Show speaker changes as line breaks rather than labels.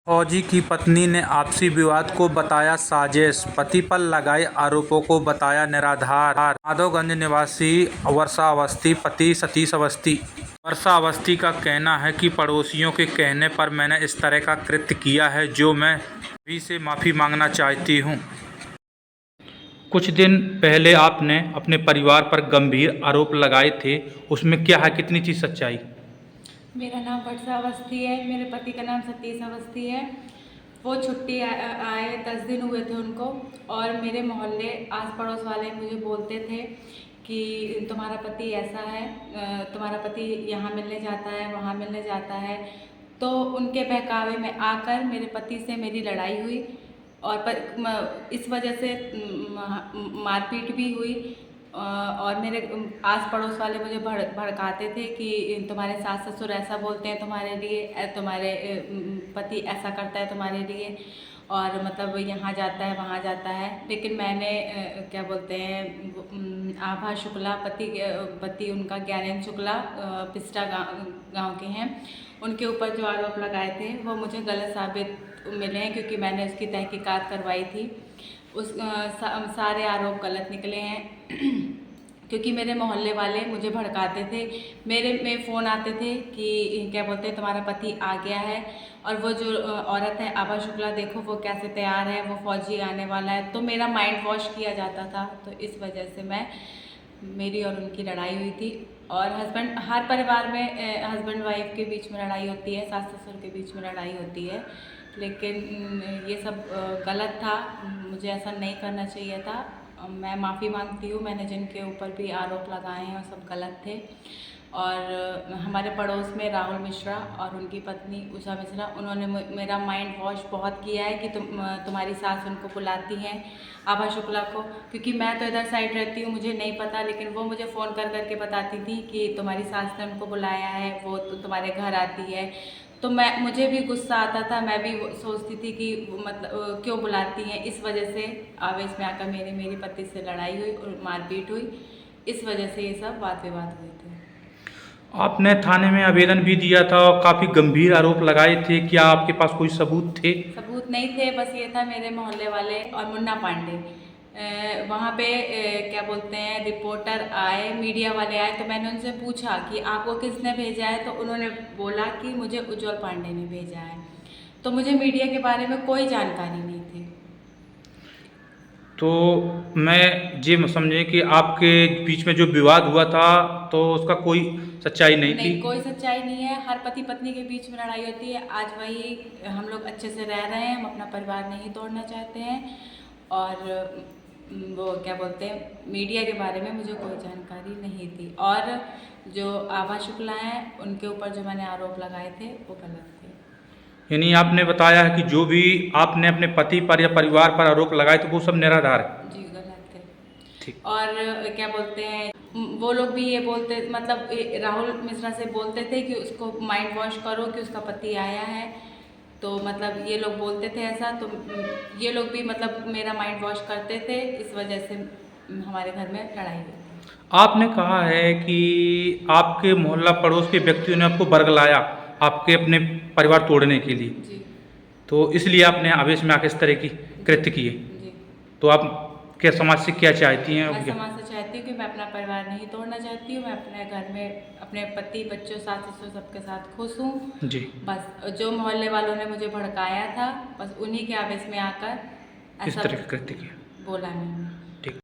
फौजी की पत्नी ने आपसी विवाद को बताया साजिश, पति पर लगाए आरोपों को बताया निराधार। माधवगंज निवासी वर्षा अवस्थी पति सतीश अवस्थी। वर्षा अवस्थी का कहना है कि पड़ोसियों के कहने पर मैंने इस तरह का कृत्य किया है, जो मैं सभी से माफ़ी मांगना चाहती हूँ। कुछ दिन पहले आपने अपने परिवार पर गंभीर आरोप लगाए थे, उसमें क्या है, कितनी चीज़ सच्चाई?
मेरा नाम वर्षा अवस्थी है, मेरे पति का नाम सतीश अवस्थी है। वो छुट्टी आए 10 दिन हुए थे उनको, और मेरे मोहल्ले आस पड़ोस वाले मुझे बोलते थे कि तुम्हारा पति ऐसा है, तुम्हारा पति यहाँ मिलने जाता है, वहाँ मिलने जाता है। तो उनके बहकावे में आकर मेरे पति से मेरी लड़ाई हुई, और इस वजह से मारपीट भी हुई। और मेरे आस पड़ोस वाले मुझे भड़काते थे कि तुम्हारे सास ससुर ऐसा बोलते हैं तुम्हारे लिए, तुम्हारे पति ऐसा करता है तुम्हारे लिए, और मतलब यहाँ जाता है वहाँ जाता है। लेकिन मैंने क्या बोलते हैं, आभा शुक्ला पति उनका ज्ञानेंद्र शुक्ला पिस्टा गांव के हैं, उनके ऊपर जो आरोप लगाए थे वो मुझे गलत साबित मिले हैं, क्योंकि मैंने उसकी तहकीकात करवाई थी। सारे आरोप गलत निकले हैं क्योंकि मेरे मोहल्ले वाले मुझे भड़काते थे। मेरे में फ़ोन आते थे कि क्या बोलते हैं तुम्हारा पति आ गया है, और वो जो औरत है आभा शुक्ला, देखो वो कैसे तैयार है, वो फौजी आने वाला है। तो मेरा माइंड वॉश किया जाता था। तो इस वजह से मेरी और उनकी लड़ाई हुई थी। और हर परिवार में हस्बैंड वाइफ के बीच में लड़ाई होती है, सास ससुर के बीच में लड़ाई होती है, लेकिन ये सब गलत था। मुझे ऐसा नहीं करना चाहिए था। मैं माफ़ी मांगती हूँ। मैंने जिनके ऊपर भी आरोप लगाए हैं वो सब गलत थे। और हमारे पड़ोस में राहुल मिश्रा और उनकी पत्नी उषा मिश्रा, उन्होंने मेरा माइंड वॉश बहुत किया है कि तुम्हारी सास उनको बुलाती हैं, आभा शुक्ला को, क्योंकि मैं तो इधर साइड रहती हूँ, मुझे नहीं पता, लेकिन वो मुझे फ़ोन कर करके बताती थी कि तुम्हारी सास ने उनको बुलाया है, वो तो तुम्हारे घर आती है। तो मुझे भी गुस्सा आता था, मैं भी सोचती थी कि मतलब क्यों बुलाती हैं। इस वजह से आवेश में आकर मेरी पति से लड़ाई हुई और मारपीट हुई। इस वजह से ये सब वाद विवाद हुए थे।
आपने थाने में आवेदन भी दिया था और काफ़ी गंभीर आरोप लगाए थे, क्या आपके पास कोई सबूत थे?
सबूत नहीं थे, बस ये था मेरे मोहल्ले वाले और मुन्ना पांडे वहाँ पे क्या बोलते हैं, रिपोर्टर आए, मीडिया वाले आए। तो मैंने उनसे पूछा कि आपको किसने भेजा है, तो उन्होंने बोला कि मुझे उज्जवल पांडे ने भेजा है। तो मुझे मीडिया के बारे में कोई जानकारी नहीं थी।
तो मैं ये समझे कि आपके बीच में जो विवाद हुआ था तो उसका कोई सच्चाई नहीं थी?
नहीं, कोई सच्चाई नहीं है। हर पति पत्नी के बीच में लड़ाई होती है। आज वही हम लोग अच्छे से रह रहे हैं, हम अपना परिवार नहीं तोड़ना चाहते हैं। और वो क्या बोलते हैं, मीडिया के बारे में मुझे कोई जानकारी नहीं थी। और जो आभा शुक्ला हैं उनके ऊपर जो मैंने आरोप लगाए थे वो गलत थे।
यानी आपने बताया है कि जो भी आपने अपने पति पर या परिवार पर आरोप लगाए तो वो सब निराधार है?
जी, गलत थे।
ठीक।
और क्या बोलते हैं, वो लोग भी ये बोलते, मतलब राहुल मिश्रा से बोलते थे कि उसको माइंड वॉश करो कि उसका पति आया है। तो मतलब ये लोग बोलते थे ऐसा, तो ये लोग भी मतलब मेरा माइंड वॉश करते थे। इस वजह से हमारे घर में लड़ाई हुई थी।
आपने कहा है कि आपके मोहल्ला पड़ोस के व्यक्तियों ने आपको बरगलाया आपके अपने परिवार तोड़ने के लिए,
जी
तो इसलिए आपने आवेश में आके इस तरह की
जी
कृत्य किए।
जी।
तो आप क्या समाज से क्या चाहती हैं
मैं
अब? क्या
समाज से चाहती हूँ कि मैं अपना परिवार नहीं तोड़ना चाहती हूँ। मैं अपने घर में अपने पति बच्चों सास ससुर सबके साथ खुश हूँ।
जी।
बस जो मोहल्ले वालों ने मुझे भड़काया था, बस उन्हीं के आवेश में आकर
इस
ऐसा
तरह का कृत्य किया।
बोला मैंने।